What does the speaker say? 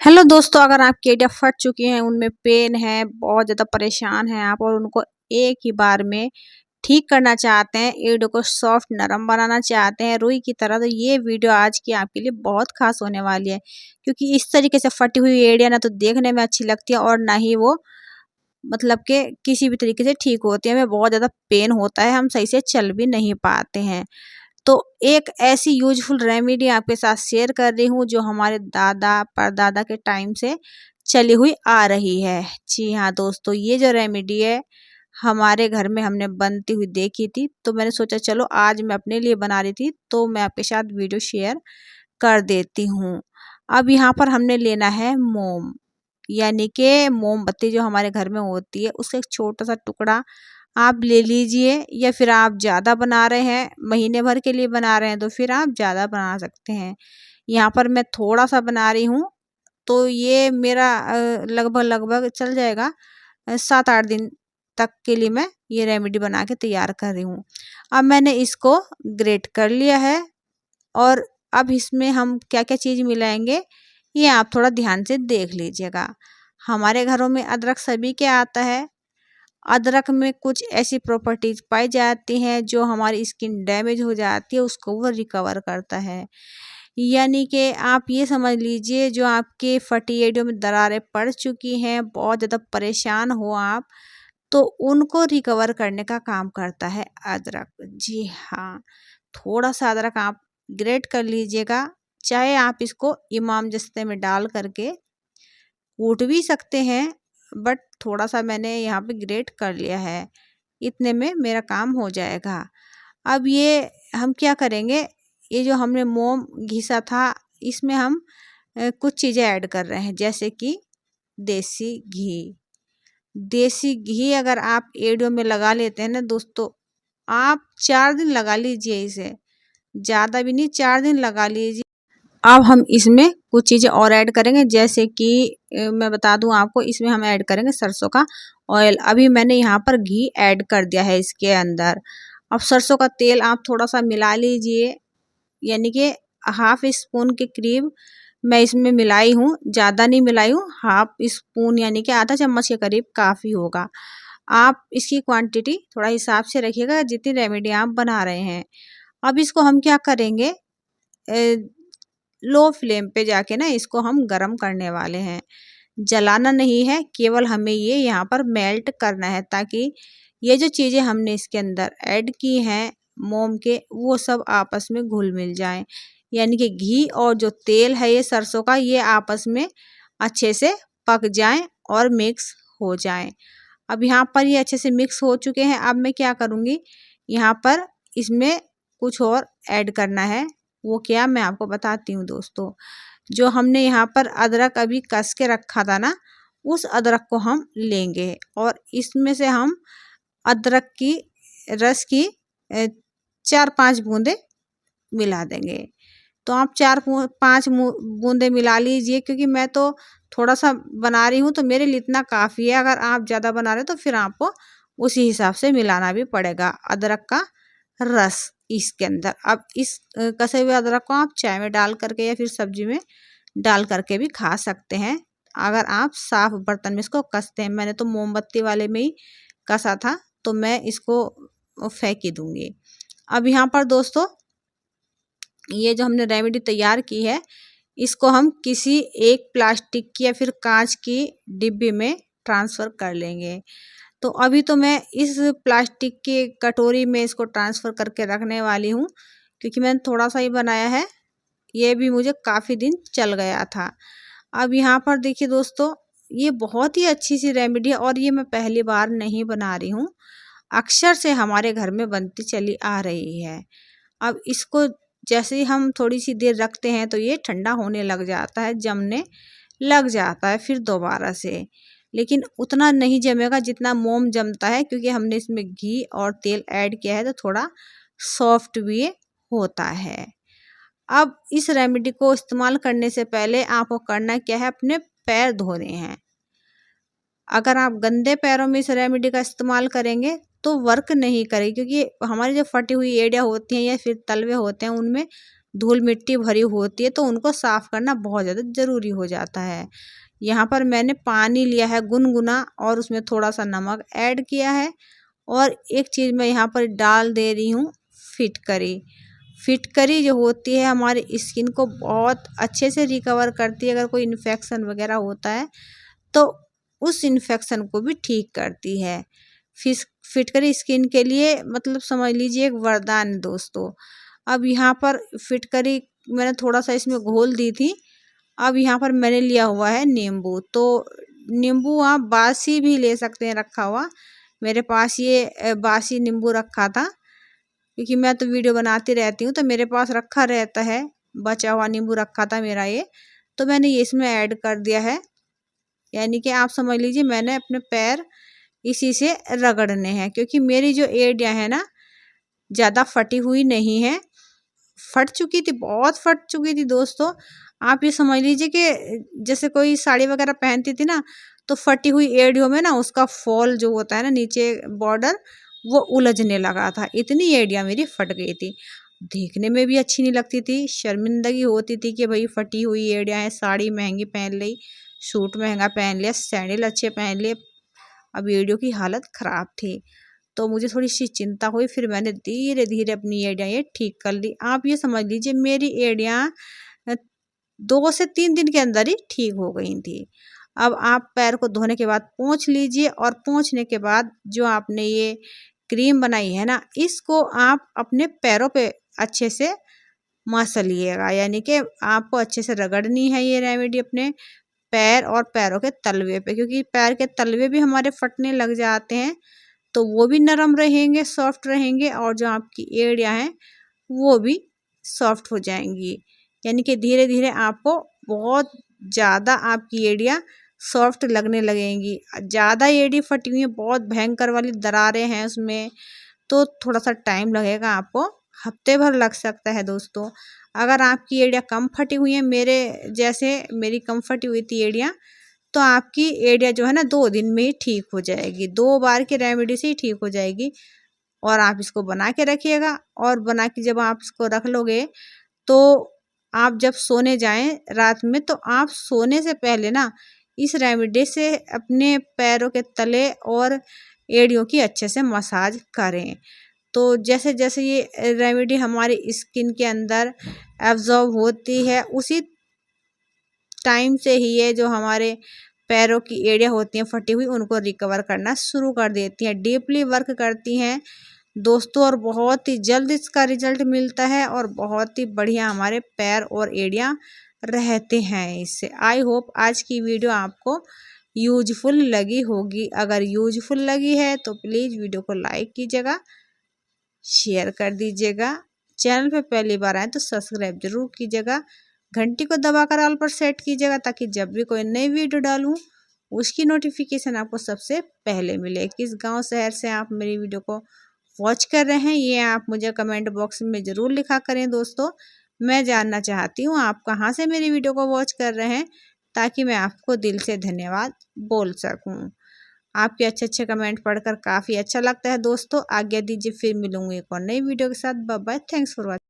Hello दोस्तों, अगर आपकी एड़ियाँ फट चुकी हैं, उनमें पेन है, बहुत ज़्यादा परेशान हैं आप और उनको एक ही बार में ठीक करना चाहते हैं, एड़ियों को सॉफ्ट नरम बनाना चाहते हैं रुई की तरह, तो ये वीडियो आज की आपके लिए बहुत खास होने वाली है। क्योंकि इस तरीके से फटी हुई एड़ियाँ ना तो देखने में अच्छी लगती है और ना ही वो मतलब कि किसी भी तरीके से ठीक होती है। हमें बहुत ज़्यादा पेन होता है, हम सही से चल भी नहीं पाते हैं। तो एक ऐसी यूजफुल रेमेडी आपके साथ शेयर कर रही हूँ जो हमारे दादा परदादा के टाइम से चली हुई आ रही है। जी हाँ दोस्तों, ये जो रेमेडी है हमारे घर में हमने बनती हुई देखी थी, तो मैंने सोचा चलो आज मैं अपने लिए बना रही थी तो मैं आपके साथ वीडियो शेयर कर देती हूँ। अब यहाँ पर हमने लेना है मोम, यानी कि मोमबत्ती जो हमारे घर में होती है उसका एक छोटा सा टुकड़ा आप ले लीजिए, या फिर आप ज़्यादा बना रहे हैं, महीने भर के लिए बना रहे हैं तो फिर आप ज़्यादा बना सकते हैं। यहाँ पर मैं थोड़ा सा बना रही हूँ तो ये मेरा लगभग लगभग चल जाएगा 7-8 दिन तक के लिए मैं ये रेमेडी बना के तैयार कर रही हूँ। अब मैंने इसको ग्रेट कर लिया है और अब इसमें हम क्या-क्या चीज़ मिलाएंगे ये आप थोड़ा ध्यान से देख लीजिएगा। हमारे घरों में अदरक सभी के आता है। अदरक में कुछ ऐसी प्रॉपर्टीज पाई जाती हैं जो हमारी स्किन डैमेज हो जाती है उसको वो रिकवर करता है। यानी कि आप ये समझ लीजिए, जो आपके फटी एड़ियों में दरारें पड़ चुकी हैं, बहुत ज़्यादा परेशान हो आप, तो उनको रिकवर करने का काम करता है अदरक। जी हाँ, थोड़ा सा अदरक आप ग्रेट कर लीजिएगा, चाहे आप इसको इमाम जस्ते में डाल करके कूट भी सकते हैं, बट थोड़ा सा मैंने यहाँ पे ग्रेट कर लिया है, इतने में मेरा काम हो जाएगा। अब ये हम क्या करेंगे, ये जो हमने मोम घिसा था इसमें हम कुछ चीज़ें ऐड कर रहे हैं, जैसे कि देसी घी। देसी घी अगर आप एड़ियों में लगा लेते हैं ना दोस्तों, आप 4 दिन लगा लीजिए इसे, ज़्यादा भी नहीं, 4 दिन लगा लीजिए। अब हम इसमें कुछ चीज़ें और ऐड करेंगे, जैसे कि मैं बता दूं आपको, इसमें हम ऐड करेंगे सरसों का ऑयल। अभी मैंने यहाँ पर घी ऐड कर दिया है इसके अंदर। अब सरसों का तेल आप थोड़ा सा मिला लीजिए, यानी कि हाफ स्पून के करीब मैं इसमें मिलाई हूँ, ज़्यादा नहीं मिलाई हूँ, हाफ स्पून यानी कि आधा चम्मच के करीब काफ़ी होगा। आप इसकी क्वांटिटी थोड़ा हिसाब से रखिएगा जितनी रेमेडी आप बना रहे हैं। अब इसको हम क्या करेंगे, लो फ्लेम पे जाके ना इसको हम गरम करने वाले हैं। जलाना नहीं है, केवल हमें ये यहाँ पर मेल्ट करना है, ताकि ये जो चीज़ें हमने इसके अंदर ऐड की हैं मोम के, वो सब आपस में घुल मिल जाएं। यानी कि घी और जो तेल है ये सरसों का, ये आपस में अच्छे से पक जाएं और मिक्स हो जाएं। अब यहाँ पर ये अच्छे से मिक्स हो चुके हैं। अब मैं क्या करूँगी, यहाँ पर इसमें कुछ और ऐड करना है। वो क्या, मैं आपको बताती हूँ दोस्तों। जो हमने यहाँ पर अदरक अभी कस के रखा था ना, उस अदरक को हम लेंगे और इसमें से हम अदरक की रस की 4-5 बूंदे मिला देंगे। तो आप 4-5 बूंदे मिला लीजिए, क्योंकि मैं तो थोड़ा सा बना रही हूँ तो मेरे लिए इतना काफ़ी है। अगर आप ज़्यादा बना रहे हो तो फिर आपको उसी हिसाब से मिलाना भी पड़ेगा अदरक का रस इसके अंदर। अब इस कसे हुए अदरक को आप चाय में डाल करके या फिर सब्जी में डाल करके भी खा सकते हैं, अगर आप साफ बर्तन में इसको कसते हैं। मैंने तो मोमबत्ती वाले में ही कसा था, तो मैं इसको फेंक ही दूंगी। अब यहाँ पर दोस्तों, ये जो हमने रेमेडी तैयार की है, इसको हम किसी एक प्लास्टिक की या फिर कांच की डिब्बी में ट्रांसफ़र कर लेंगे। तो अभी तो मैं इस प्लास्टिक के कटोरी में इसको ट्रांसफ़र करके रखने वाली हूँ, क्योंकि मैंने थोड़ा सा ही बनाया है, ये भी मुझे काफ़ी दिन चल गया था। अब यहाँ पर देखिए दोस्तों, ये बहुत ही अच्छी सी रेमेडी है और ये मैं पहली बार नहीं बना रही हूँ, अक्सर से हमारे घर में बनती चली आ रही है। अब इसको जैसे ही हम थोड़ी सी देर रखते हैं तो ये ठंडा होने लग जाता है, जमने लग जाता है फिर दोबारा से, लेकिन उतना नहीं जमेगा जितना मोम जमता है, क्योंकि हमने इसमें घी और तेल ऐड किया है तो थोड़ा सॉफ्ट भी होता है। अब इस रेमेडी को इस्तेमाल करने से पहले आपको करना क्या है, अपने पैर धोने हैं। अगर आप गंदे पैरों में इस रेमेडी का इस्तेमाल करेंगे तो वर्क नहीं करेगी, क्योंकि हमारी जो फटी हुई एड़ियाँ होती हैं या फिर तलवे होते हैं उनमें धूल मिट्टी भरी होती है तो उनको साफ़ करना बहुत ज़्यादा ज़रूरी हो जाता है। यहाँ पर मैंने पानी लिया है गुनगुना और उसमें थोड़ा सा नमक ऐड किया है और एक चीज़ मैं यहाँ पर डाल दे रही हूँ फिटकरी। फिटकरी जो होती है हमारी स्किन को बहुत अच्छे से रिकवर करती है। अगर कोई इन्फेक्शन वगैरह होता है तो उस इन्फेक्शन को भी ठीक करती है। फिटकरी स्किन के लिए मतलब समझ लीजिए एक वरदान है दोस्तों। अब यहाँ पर फिटकरी मैंने थोड़ा सा इसमें घोल दी थी। अब यहाँ पर मैंने लिया हुआ है नींबू। तो नींबू आप बासी भी ले सकते हैं रखा हुआ। मेरे पास ये बासी नींबू रखा था क्योंकि मैं तो वीडियो बनाती रहती हूँ तो मेरे पास रखा रहता है। बचा हुआ नींबू रखा था मेरा ये, तो मैंने ये इसमें ऐड कर दिया है। यानी कि आप समझ लीजिए मैंने अपने पैर इसी से रगड़ने हैं क्योंकि मेरी जो एड़ियाँ है ना ज़्यादा फटी हुई नहीं है। फट चुकी थी, बहुत फट चुकी थी दोस्तों। आप ये समझ लीजिए कि जैसे कोई साड़ी वगैरह पहनती थी ना तो फटी हुई एड़ियों में ना उसका फॉल जो होता है ना नीचे बॉर्डर वो उलझने लगा था। इतनी एड़ियाँ मेरी फट गई थी। देखने में भी अच्छी नहीं लगती थी, शर्मिंदगी होती थी कि भाई फटी हुई एड़ियाँ हैं, साड़ी महंगी पहन ली, सूट महंगा पहन लिया, सैंडल अच्छे पहन लिए, अब एड़ियों की हालत ख़राब थी। तो मुझे थोड़ी सी चिंता हुई, फिर मैंने धीरे धीरे अपनी एड़ियाँ ये ठीक कर ली। आप ये समझ लीजिए मेरी एड़ियाँ 2 से 3 दिन के अंदर ही ठीक हो गई थी। अब आप पैर को धोने के बाद पोंछ लीजिए और पोंछने के बाद जो आपने ये क्रीम बनाई है ना इसको आप अपने पैरों पे अच्छे से मसलिएगा। यानी कि आपको अच्छे से रगड़नी है ये रेमेडी अपने पैर और पैरों के तलवे पे, क्योंकि पैर के तलवे भी हमारे फटने लग जाते हैं तो वो भी नरम रहेंगे, सॉफ्ट रहेंगे और जो आपकी एड़ियाँ हैं वो भी सॉफ्ट हो जाएंगी। यानी कि धीरे धीरे आपको बहुत ज़्यादा आपकी एड़ियाँ सॉफ्ट लगने लगेंगी। ज़्यादा एड़ी फटी हुई है, बहुत भयंकर वाली दरारें हैं उसमें, तो थोड़ा सा टाइम लगेगा, आपको हफ्ते भर लग सकता है दोस्तों। अगर आपकी एड़ियाँ कम फटी हुई हैं मेरे जैसे मेरी कम फटी हुई थी एड़ियाँ, तो आपकी एड़ियाँ जो है ना 2 दिन में ही ठीक हो जाएगी। 2 बार की रेमेडी से ही ठीक हो जाएगी। और आप इसको बना के रखिएगा और बना के जब आप इसको रख लोगे तो आप जब सोने जाएं रात में तो आप सोने से पहले ना इस रेमेडी से अपने पैरों के तले और एड़ियों की अच्छे से मसाज करें। तो जैसे जैसे ये रेमेडी हमारी स्किन के अंदर एब्जॉर्ब होती है उसी टाइम से ही ये जो हमारे पैरों की एड़ियाँ होती हैं फटी हुई उनको रिकवर करना शुरू कर देती हैं, डीपली वर्क करती हैं दोस्तों। और बहुत ही जल्द इसका रिजल्ट मिलता है और बहुत ही बढ़िया हमारे पैर और एड़ियाँ रहते हैं इससे। आई होप आज की वीडियो आपको यूजफुल लगी होगी। अगर यूजफुल लगी है तो प्लीज़ वीडियो को लाइक कीजिएगा, शेयर कर दीजिएगा। चैनल पे पहली बार आए तो सब्सक्राइब जरूर कीजिएगा, घंटी को दबाकर ऑल पर सेट कीजिएगा ताकि जब भी कोई नई वीडियो डालूं उसकी नोटिफिकेशन आपको सबसे पहले मिले। किस गांव शहर से आप मेरी वीडियो को वॉच कर रहे हैं ये आप मुझे कमेंट बॉक्स में ज़रूर लिखा करें दोस्तों। मैं जानना चाहती हूँ आप कहाँ से मेरी वीडियो को वॉच कर रहे हैं ताकि मैं आपको दिल से धन्यवाद बोल सकूँ। आपके अच्छे अच्छे कमेंट पढ़कर काफ़ी अच्छा लगता है दोस्तों। आज्ञा दीजिए, फिर मिलूंगी एक और नई वीडियो के साथ। Bye bye, thanks for watching.